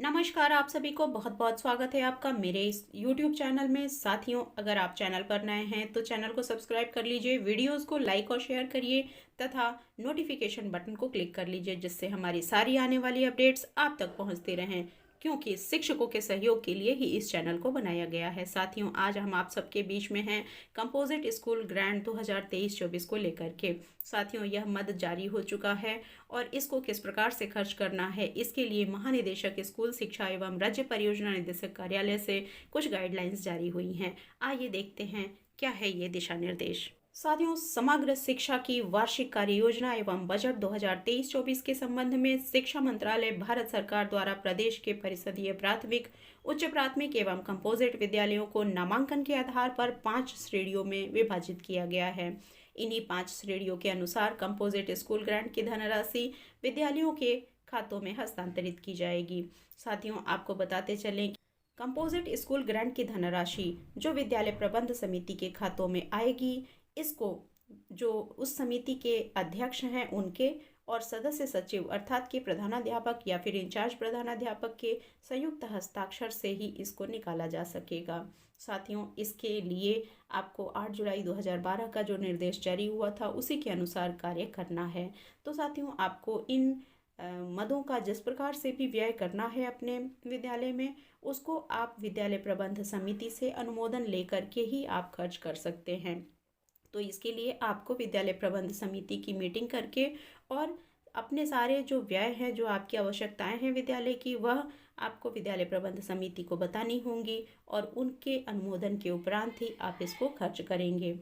नमस्कार, आप सभी को बहुत बहुत स्वागत है आपका मेरे इस YouTube चैनल में। साथियों, अगर आप चैनल पर नए हैं तो चैनल को सब्सक्राइब कर लीजिए, वीडियोस को लाइक और शेयर करिए तथा नोटिफिकेशन बटन को क्लिक कर लीजिए, जिससे हमारी सारी आने वाली अपडेट्स आप तक पहुंचती रहें, क्योंकि शिक्षकों के सहयोग के लिए ही इस चैनल को बनाया गया है। साथियों, आज हम आप सबके बीच में हैं कंपोजिट स्कूल ग्रांट 2023-24 को लेकर के। साथियों, यह मद जारी हो चुका है और इसको किस प्रकार से खर्च करना है, इसके लिए महानिदेशक स्कूल शिक्षा एवं राज्य परियोजना निदेशक कार्यालय से कुछ गाइडलाइंस जारी हुई हैं। आइए देखते हैं क्या है ये दिशा निर्देश। साथियों, समग्र शिक्षा की वार्षिक कार्य योजना एवं बजट 2023-24 के संबंध में शिक्षा मंत्रालय भारत सरकार द्वारा प्रदेश के परिषदीय प्राथमिक, उच्च प्राथमिक एवं कंपोजिट विद्यालयों को नामांकन के आधार पर 5 श्रेणियों में विभाजित किया गया है। इन्हीं 5 श्रेणियों के अनुसार कंपोजिट स्कूल ग्रांट की धनराशि विद्यालयों के खातों में हस्तांतरित की जाएगी। साथियों, आपको बताते चलें कि कंपोजिट स्कूल ग्रांट की धनराशि जो विद्यालय प्रबंध समिति के खातों में आएगी, इसको जो उस समिति के अध्यक्ष हैं उनके और सदस्य सचिव अर्थात कि प्रधानाध्यापक या फिर इंचार्ज प्रधानाध्यापक के संयुक्त हस्ताक्षर से ही इसको निकाला जा सकेगा। साथियों, इसके लिए आपको 8 जुलाई 2012 का जो निर्देश जारी हुआ था उसी के अनुसार कार्य करना है। तो साथियों, आपको इन मदों का जिस प्रकार से भी व्यय करना है अपने विद्यालय में, उसको आप विद्यालय प्रबंध समिति से अनुमोदन लेकर के ही आप खर्च कर सकते हैं। तो इसके लिए आपको विद्यालय प्रबंध समिति की मीटिंग करके और अपने सारे जो व्यय हैं, जो आपकी आवश्यकताएं हैं विद्यालय की, वह आपको विद्यालय प्रबंध समिति को बतानी होंगी और उनके अनुमोदन के उपरांत ही आप इसको खर्च करेंगे।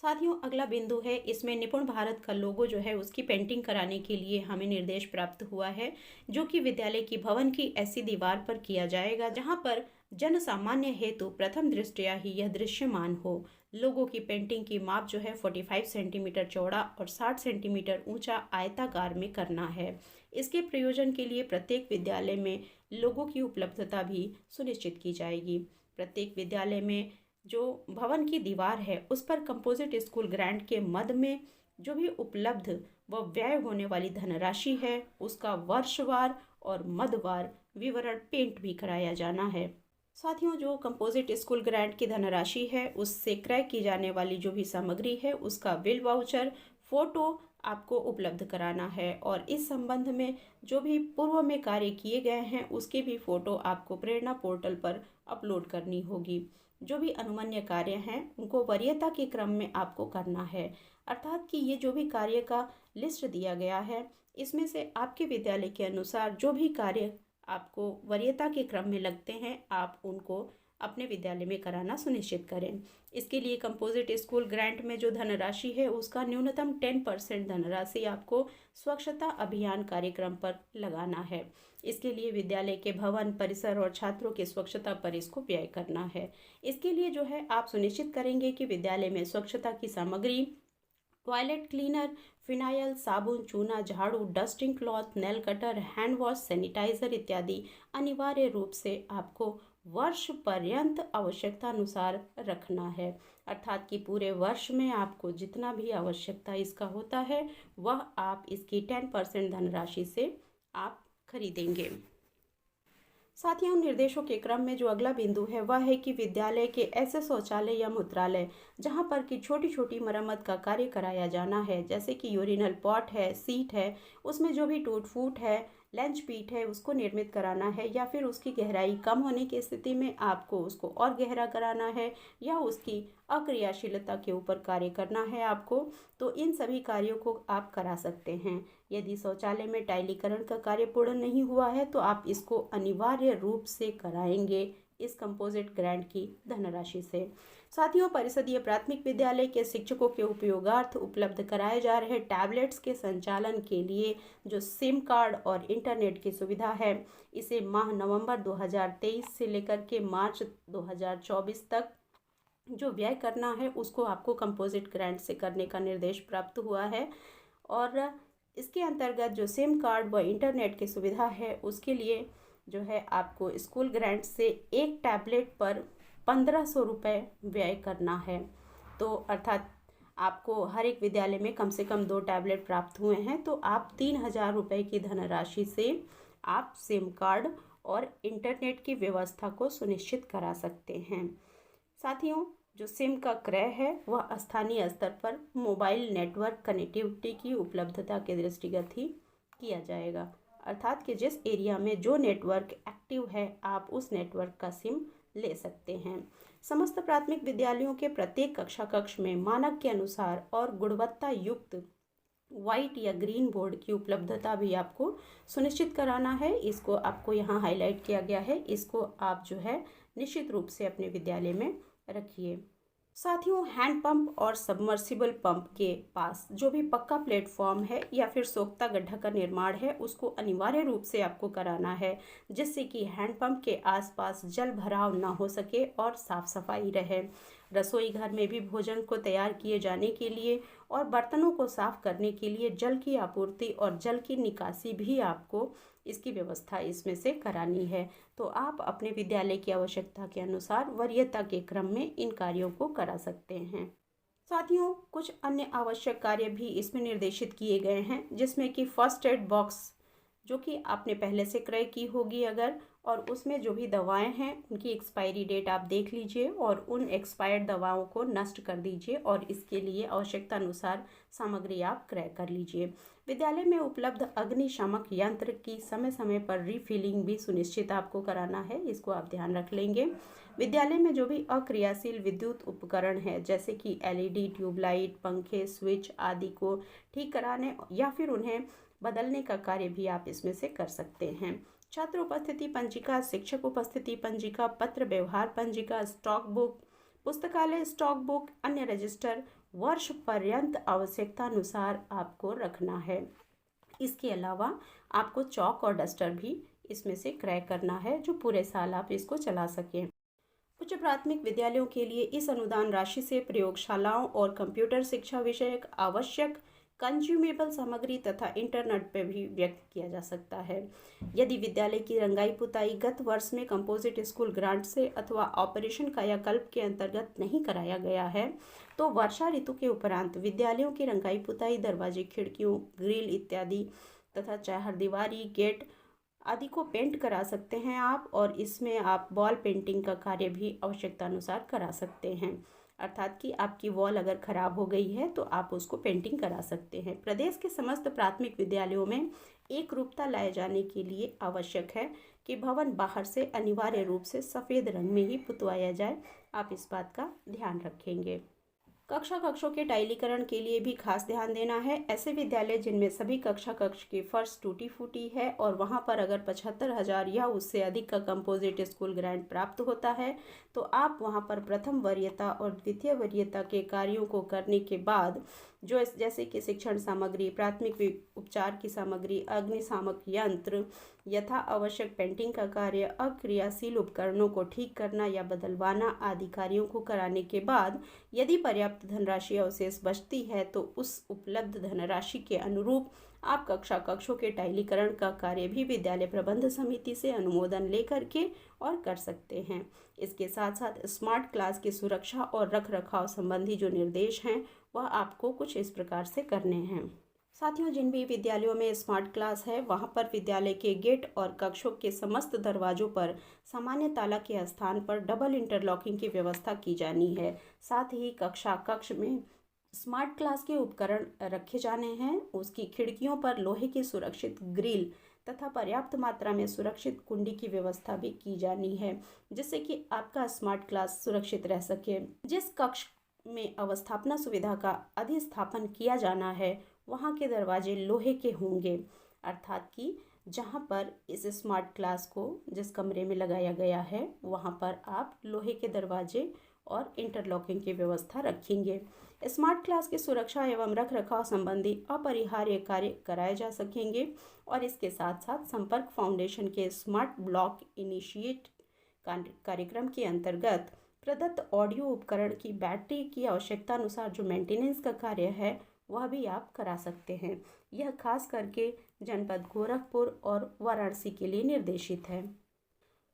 साथियों, अगला बिंदु है, इसमें निपुण भारत का लोगो जो है उसकी पेंटिंग कराने के लिए हमें निर्देश प्राप्त हुआ है, जो कि विद्यालय की भवन की ऐसी दीवार पर किया जाएगा जहां पर जन सामान्य हेतु प्रथम दृष्टया ही यह दृश्यमान हो। लोगों की पेंटिंग की माप जो है 45 सेंटीमीटर चौड़ा और 60 सेंटीमीटर ऊंचा आयताकार में करना है। इसके प्रयोजन के लिए प्रत्येक विद्यालय में लोगों की उपलब्धता भी सुनिश्चित की जाएगी। प्रत्येक विद्यालय में जो भवन की दीवार है उस पर कंपोजिट स्कूल ग्रांट के मद में जो भी उपलब्ध व व्यय होने वाली धनराशि है उसका वर्षवार और मदवार विवरण पेंट भी कराया जाना है। साथियों, जो कंपोजिट स्कूल ग्रांट की धनराशि है उससे क्रय की जाने वाली जो भी सामग्री है उसका बिल वाउचर फोटो आपको उपलब्ध कराना है और इस संबंध में जो भी पूर्व में कार्य किए गए हैं उसके भी फोटो आपको प्रेरणा पोर्टल पर अपलोड करनी होगी। जो भी अनुमन्य कार्य हैं उनको वरीयता के क्रम में आपको करना है, अर्थात कि ये जो भी कार्य का लिस्ट दिया गया है इसमें से आपके विद्यालय के अनुसार जो भी कार्य आपको वरीयता के क्रम में लगते हैं आप उनको अपने विद्यालय में कराना सुनिश्चित करें। इसके लिए कंपोजिट स्कूल ग्रांट में जो धनराशि है उसका न्यूनतम 10% धनराशि आपको स्वच्छता अभियान कार्यक्रम पर लगाना है। इसके लिए विद्यालय के भवन परिसर और छात्रों की स्वच्छता पर इसको व्यय करना है। इसके लिए जो है आप सुनिश्चित करेंगे कि विद्यालय में स्वच्छता की सामग्री, टॉयलेट क्लीनर, फिनाइल, साबुन, चूना, झाड़ू, dusting cloth, nail cutter, hand wash, sanitizer इत्यादि अनिवार्य रूप से आपको वर्ष पर्यंत आवश्यकता अनुसार रखना है, अर्थात कि पूरे वर्ष में आपको जितना भी आवश्यकता इसका होता है वह आप इसकी 10% धनराशि से आप खरीदेंगे। साथियों, निर्देशों के क्रम में जो अगला बिंदु है वह है कि विद्यालय के ऐसे शौचालय या मूत्रालय जहां पर कि छोटी छोटी मरम्मत का कार्य कराया जाना है, जैसे कि यूरिनल पॉट है, सीट है, उसमें जो भी टूट फूट है, लंच पीट है, उसको निर्मित कराना है या फिर उसकी गहराई कम होने की स्थिति में आपको उसको और गहरा कराना है या उसकी अक्रियाशीलता के ऊपर कार्य करना है आपको, तो इन सभी कार्यों को आप करा सकते हैं। यदि शौचालय में टाइलीकरण का कार्य पूर्ण नहीं हुआ है तो आप इसको अनिवार्य रूप से कराएंगे इस कंपोजिट ग्रांट की धनराशि से। साथियों, परिषदीय प्राथमिक विद्यालय के शिक्षकों के उपयोगार्थ उपलब्ध कराए जा रहे टैबलेट्स के संचालन के लिए जो सिम कार्ड और इंटरनेट की सुविधा है, इसे माह नवंबर 2023 से लेकर के मार्च 2024 तक जो व्यय करना है उसको आपको कंपोजिट ग्रांट से करने का निर्देश प्राप्त हुआ है। और इसके अंतर्गत जो सिम कार्ड व इंटरनेट की सुविधा है उसके लिए जो है आपको स्कूल ग्रांट से एक टैबलेट पर 1500 रुपये व्यय करना है। तो अर्थात आपको हर एक विद्यालय में कम से कम 2 टैबलेट प्राप्त हुए हैं तो आप 3000 रुपये की धनराशि से आप सिम कार्ड और इंटरनेट की व्यवस्था को सुनिश्चित करा सकते हैं। साथियों, जो सिम का क्रय है वह स्थानीय स्तर पर मोबाइल नेटवर्क कनेक्टिविटी की उपलब्धता के दृष्टिगत ही किया जाएगा, अर्थात कि जिस एरिया में जो नेटवर्क एक्टिव है आप उस नेटवर्क का सिम ले सकते हैं। समस्त प्राथमिक विद्यालयों के प्रत्येक कक्षा कक्ष में मानक के अनुसार और गुणवत्ता युक्त वाइट या ग्रीन बोर्ड की उपलब्धता भी आपको सुनिश्चित कराना है। इसको आपको यहाँ हाईलाइट किया गया है, इसको आप जो है निश्चित रूप से अपने विद्यालय में रखिए। साथियों, हैंड पंप और सबमर्सिबल पंप के पास जो भी पक्का प्लेटफॉर्म है या फिर सोख्ता गड्ढा का निर्माण है उसको अनिवार्य रूप से आपको कराना है, जिससे कि हैंड पंप के आसपास जल भराव ना हो सके और साफ सफाई रहे। रसोई घर में भी भोजन को तैयार किए जाने के लिए और बर्तनों को साफ करने के लिए जल की आपूर्ति और जल की निकासी भी आपको इसकी व्यवस्था इसमें से करानी है। तो आप अपने विद्यालय की आवश्यकता के अनुसार वरीयता के क्रम में इन कार्यों को करा सकते हैं। साथियों, कुछ अन्य आवश्यक कार्य भी इसमें निर्देशित किए गए हैं, जिसमें कि फर्स्ट एड बॉक्स जो कि आपने पहले से क्रय की होगी अगर, और उसमें जो भी दवाएं हैं उनकी एक्सपायरी डेट आप देख लीजिए और उन एक्सपायर्ड दवाओं को नष्ट कर दीजिए और इसके लिए आवश्यकता अनुसार सामग्री आप क्रय कर लीजिए। विद्यालय में उपलब्ध अग्निशामक यंत्र की समय समय पर रिफिलिंग भी सुनिश्चित आपको कराना है, इसको आप ध्यान रख लेंगे। विद्यालय में जो भी अक्रियाशील विद्युत उपकरण है जैसे कि एलईडी, ट्यूबलाइट, पंखे, स्विच आदि को ठीक कराने या फिर उन्हें बदलने का कार्य भी आप इसमें से कर सकते हैं। छात्र उपस्थिति पंजिका, शिक्षक उपस्थिति पंजिका, पत्र व्यवहार पंजिका, स्टॉक बुक, पुस्तकालय स्टॉक बुक, अन्य रजिस्टर वर्ष पर्यंत आवश्यकता अनुसार आपको रखना है। इसके अलावा आपको चौक और डस्टर भी इसमें से क्रय करना है जो पूरे साल आप इसको चला सकें। उच्च प्राथमिक विद्यालयों के लिए इस अनुदान राशि से प्रयोगशालाओं और कंप्यूटर शिक्षा विषयक आवश्यक कंज्यूमेबल सामग्री तथा इंटरनेट पर भी व्यक्त किया जा सकता है। यदि विद्यालय की रंगाई पुताई गत वर्ष में कंपोजिट स्कूल ग्रांट से अथवा ऑपरेशन कायाकल्प के अंतर्गत नहीं कराया गया है तो वर्षा ऋतु के उपरांत विद्यालयों की रंगाई पुताई, दरवाजे, खिड़कियों, ग्रिल इत्यादि तथा चारदीवारी, गेट आदि को पेंट करा सकते हैं आप, और इसमें आप वॉल पेंटिंग का कार्य भी आवश्यकता अनुसार करा सकते हैं, अर्थात कि आपकी वॉल अगर खराब हो गई है तो आप उसको पेंटिंग करा सकते हैं। प्रदेश के समस्त प्राथमिक विद्यालयों में एक रूपता लाए जाने के लिए आवश्यक है कि भवन बाहर से अनिवार्य रूप से सफ़ेद रंग में ही पुतवाया जाए। आप इस बात का ध्यान रखेंगे। कक्षा कक्षों के टाइलीकरण के लिए भी खास ध्यान देना है। ऐसे विद्यालय जिनमें सभी कक्षा कक्ष की फर्श टूटी फूटी है और वहां पर अगर 75,000 या उससे अधिक का कंपोजिट स्कूल ग्रांट प्राप्त होता है तो आप वहां पर प्रथम वरीयता और द्वितीय वरीयता के कार्यों को करने के बाद जो जैसे कि शिक्षण सामग्री, प्राथमिक उपचार की सामग्री, अग्निशामक यंत्र, यथा आवश्यक पेंटिंग का कार्य, अक्रियाशील उपकरणों को ठीक करना या बदलवाना आदि कार्यों को कराने के बाद यदि पर्याप्त धनराशि अवशेष बचती है तो उस उपलब्ध धनराशि के अनुरूप आप कक्षा कक्षों के टाइलीकरण का कार्य भी विद्यालय प्रबंध समिति से अनुमोदन लेकर के और कर सकते हैं। इसके साथ साथ स्मार्ट क्लास की सुरक्षा और रख रखाव संबंधी जो निर्देश हैं वह आपको कुछ इस प्रकार से करने हैं। साथियों, जिन भी विद्यालयों में स्मार्ट क्लास है वहां पर विद्यालय के गेट और कक्षों के समस्त दरवाजों पर सामान्य ताला के स्थान पर डबल इंटरलॉकिंग की व्यवस्था की जानी है। साथ ही कक्षा कक्ष में स्मार्ट क्लास के उपकरण रखे जाने हैं। उसकी खिड़कियों पर लोहे की सुरक्षित ग्रिल तथा पर्याप्त मात्रा में सुरक्षित कुंडी की व्यवस्था भी की जानी है, जिससे कि आपका स्मार्ट क्लास सुरक्षित रह सके। जिस कक्ष में अवस्थापना सुविधा का अधिस्थापन किया जाना है वहाँ के दरवाजे लोहे के होंगे, अर्थात कि जहाँ पर इस स्मार्ट क्लास को जिस कमरे में लगाया गया है वहाँ पर आप लोहे के दरवाजे और इंटरलॉकिंग की व्यवस्था रखेंगे। स्मार्ट क्लास की सुरक्षा एवं रख रखाव संबंधी अपरिहार्य कार्य कराए जा सकेंगे और इसके साथ साथ संपर्क फाउंडेशन के स्मार्ट ब्लॉक इनिशिएट कार्यक्रम के अंतर्गत प्रदत्त ऑडियो उपकरण की बैटरी की आवश्यकता अनुसार जो मेंटेनेंस का कार्य है वह भी आप करा सकते हैं। यह खास करके जनपद गोरखपुर और वाराणसी के लिए निर्देशित है।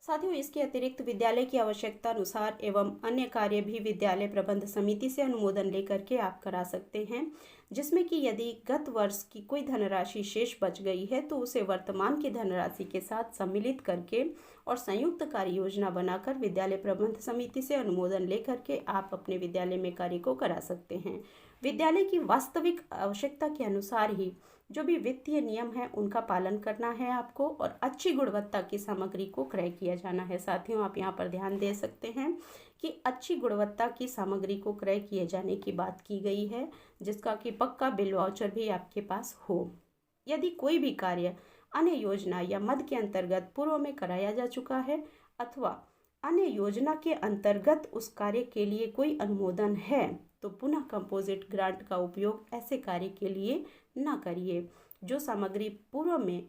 साथियों, इसके अतिरिक्त विद्यालय की आवश्यकता अनुसार एवं अन्य कार्य भी विद्यालय प्रबंध समिति से अनुमोदन लेकर के आप करा सकते हैं। जिसमें कि यदि गत वर्ष की कोई धनराशि शेष बच गई है तो उसे वर्तमान की धनराशि के साथ सम्मिलित करके और संयुक्त कार्य योजना बनाकर विद्यालय प्रबंध समिति से अनुमोदन लेकर के आप अपने विद्यालय में कार्य को करा सकते हैं। विद्यालय की वास्तविक आवश्यकता के अनुसार ही जो भी वित्तीय नियम है उनका पालन करना है आपको, और अच्छी गुणवत्ता की सामग्री को क्रय किया जाना है। साथियों, आप यहाँ पर ध्यान दे सकते हैं कि अच्छी गुणवत्ता की सामग्री को क्रय किए जाने की बात की गई है, जिसका कि पक्का बिल वाउचर भी आपके पास हो। यदि कोई भी कार्य अन्य योजना या मद के अंतर्गत पूर्व में कराया जा चुका है अथवा अन्य योजना के अंतर्गत उस कार्य के लिए कोई अनुमोदन है तो पुनः कंपोजिट ग्रांट का उपयोग ऐसे कार्य के लिए न करिए। जो सामग्री पूर्व में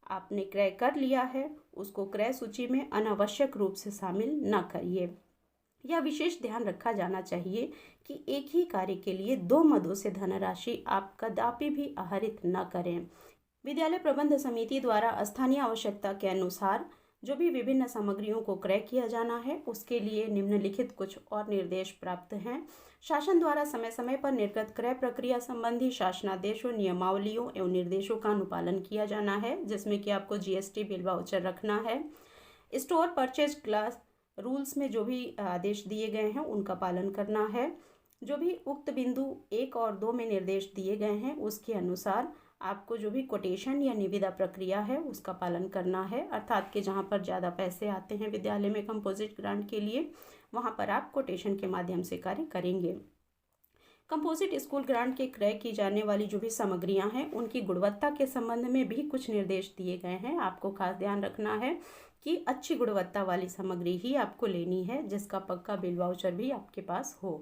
आपने क्रय कर लिया है उसको क्रय सूची में अनावश्यक रूप से शामिल न करिए। यह विशेष ध्यान रखा जाना चाहिए कि एक ही कार्य के लिए 2 मदों से धनराशि आप कदापि भी आहरित न करें। विद्यालय प्रबंध समिति द्वारा स्थानीय आवश्यकता के अनुसार जो भी विभिन्न सामग्रियों को क्रय किया जाना है उसके लिए निम्नलिखित कुछ और निर्देश प्राप्त हैं। शासन द्वारा समय समय पर निर्गत क्रय प्रक्रिया संबंधी शासनादेशों, नियमावलियों एवं निर्देशों का अनुपालन किया जाना है, जिसमें कि आपको जीएसटी बिल वाउचर रखना है। स्टोर परचेज क्लास रूल्स में जो भी आदेश दिए गए हैं उनका पालन करना है। जो भी उक्त बिंदु 1 और 2 में निर्देश दिए गए हैं उसके अनुसार आपको जो भी कोटेशन या निविदा प्रक्रिया है उसका पालन करना है, अर्थात कि जहाँ पर ज़्यादा पैसे आते हैं विद्यालय में कंपोजिट ग्रांट के लिए वहाँ पर आप कोटेशन के माध्यम से कार्य करेंगे। कंपोजिट स्कूल ग्रांट के क्रय की जाने वाली जो भी सामग्रियां हैं उनकी गुणवत्ता के संबंध में भी कुछ निर्देश दिए गए हैं। आपको खास ध्यान रखना है कि अच्छी गुणवत्ता वाली सामग्री ही आपको लेनी है, जिसका पक्का बिल वाउचर भी आपके पास हो।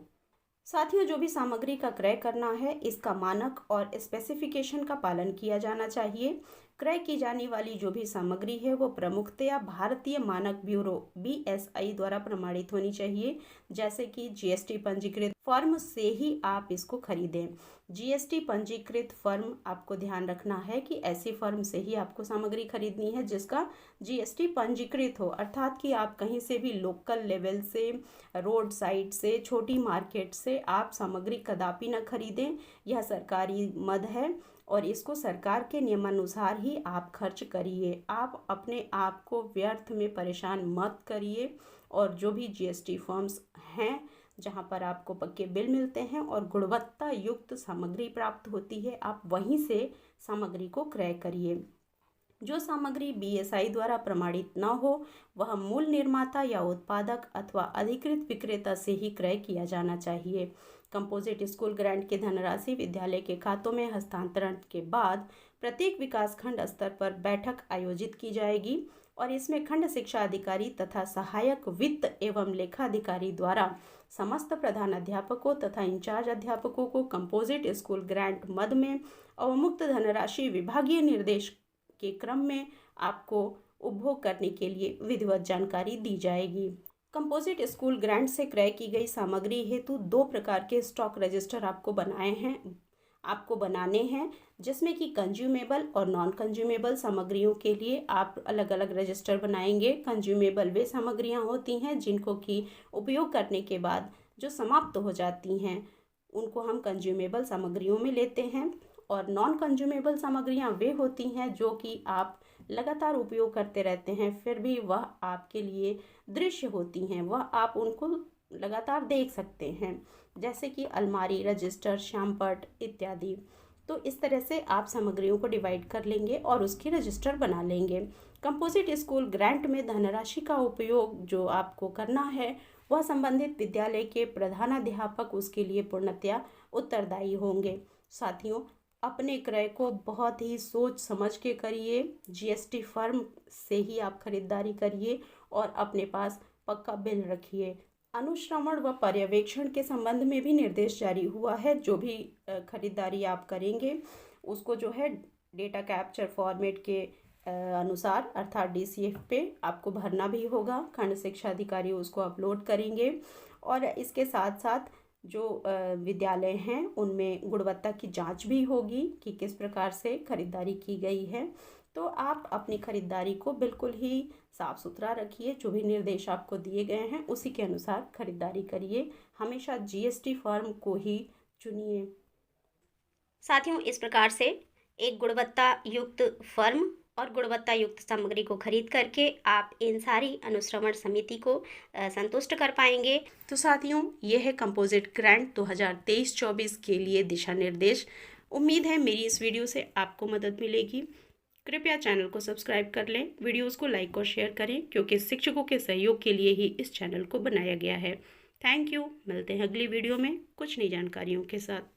साथियों, जो भी सामग्री का क्रय करना है इसका मानक और स्पेसिफिकेशन का पालन किया जाना चाहिए। क्रय की जाने वाली जो भी सामग्री है वो प्रमुखतया भारतीय मानक ब्यूरो BSI द्वारा प्रमाणित होनी चाहिए, जैसे कि जीएसटी पंजीकृत फर्म से ही आप इसको खरीदें। जीएसटी पंजीकृत फर्म, आपको ध्यान रखना है कि ऐसी फर्म से ही आपको सामग्री खरीदनी है जिसका जीएसटी पंजीकृत हो, अर्थात कि आप कहीं से भी लोकल लेवल से, रोड साइड से, छोटी मार्केट से आप सामग्री कदापि न खरीदें। यह सरकारी मद है और इसको सरकार के नियमानुसार ही आप खर्च करिए। आप अपने आप को व्यर्थ में परेशान मत करिए, और जो भी जीएसटी फर्म्स हैं जहां पर आपको पक्के बिल मिलते हैं और गुणवत्ता युक्त सामग्री प्राप्त होती है, आप वहीं से सामग्री को क्रय करिए। जो सामग्री BSI द्वारा प्रमाणित न हो वह मूल निर्माता या उत्पादक अथवा अधिकृत विक्रेता से ही क्रय किया जाना चाहिए। कंपोजिट स्कूल ग्रांट की धनराशि विद्यालय के खातों में हस्तांतरण के बाद प्रत्येक विकासखंड स्तर पर बैठक आयोजित की जाएगी और इसमें खंड शिक्षा अधिकारी तथा सहायक वित्त एवं लेखाधिकारी द्वारा समस्त प्रधानाध्यापकों तथा इंचार्ज अध्यापकों को कंपोजिट स्कूल ग्रांट मद में अवमुक्त धनराशि विभागीय निर्देश के क्रम में आपको उपभोग करने के लिए विधिवत जानकारी दी जाएगी। कंपोजिट स्कूल ग्रांट से क्रय की गई सामग्री हेतु 2 प्रकार के स्टॉक रजिस्टर आपको बनाने हैं, जिसमें कि कंज्यूमेबल और नॉन कंज्यूमेबल सामग्रियों के लिए आप अलग अलग रजिस्टर बनाएंगे। कंज्यूमेबल वे सामग्रियां होती हैं जिनको कि उपयोग करने के बाद जो समाप्त हो जाती हैं उनको हम कंज्यूमेबल सामग्रियों में लेते हैं, और नॉन कंज्यूमेबल सामग्रियां वे होती हैं जो कि आप लगातार उपयोग करते रहते हैं फिर भी वह आपके लिए दृश्य होती हैं, वह आप उनको लगातार देख सकते हैं, जैसे कि अलमारी, रजिस्टर, श्यामपट इत्यादि। तो इस तरह से आप सामग्रियों को डिवाइड कर लेंगे और उसकी रजिस्टर बना लेंगे। कंपोजिट स्कूल ग्रांट में धनराशि का उपयोग जो आपको करना है वह संबंधित विद्यालय के प्रधानाध्यापक उसके लिए पूर्णतया उत्तरदायी होंगे। साथियों, अपने क्रय को बहुत ही सोच समझ के करिए। जीएसटी फर्म से ही आप खरीदारी करिए और अपने पास पक्का बिल रखिए। अनुश्रवण व पर्यवेक्षण के संबंध में भी निर्देश जारी हुआ है। जो भी खरीदारी आप करेंगे उसको जो है डेटा कैप्चर फॉर्मेट के अनुसार अर्थात DCF पे आपको भरना भी होगा। खंड शिक्षा अधिकारी उसको अपलोड करेंगे और इसके साथ साथ जो विद्यालय हैं उनमें गुणवत्ता की जांच भी होगी कि किस प्रकार से खरीदारी की गई है। तो आप अपनी खरीदारी को बिल्कुल ही साफ सुथरा रखिए। जो भी निर्देश आपको दिए गए हैं उसी के अनुसार खरीदारी करिए। हमेशा GST फर्म को ही चुनिए। साथियों, इस प्रकार से एक गुणवत्ता युक्त फर्म और गुणवत्ता युक्त सामग्री को खरीद करके आप इन सारी अनुश्रवण समिति को संतुष्ट कर पाएंगे। तो साथियों, यह है कंपोजिट ग्रांट 2023-24 के लिए दिशा निर्देश। उम्मीद है मेरी इस वीडियो से आपको मदद मिलेगी। कृपया चैनल को सब्सक्राइब कर लें, वीडियोस को लाइक और शेयर करें, क्योंकि शिक्षकों के सहयोग के लिए ही इस चैनल को बनाया गया है। Thank you. मिलते हैं अगली वीडियो में कुछ नई जानकारियों के साथ।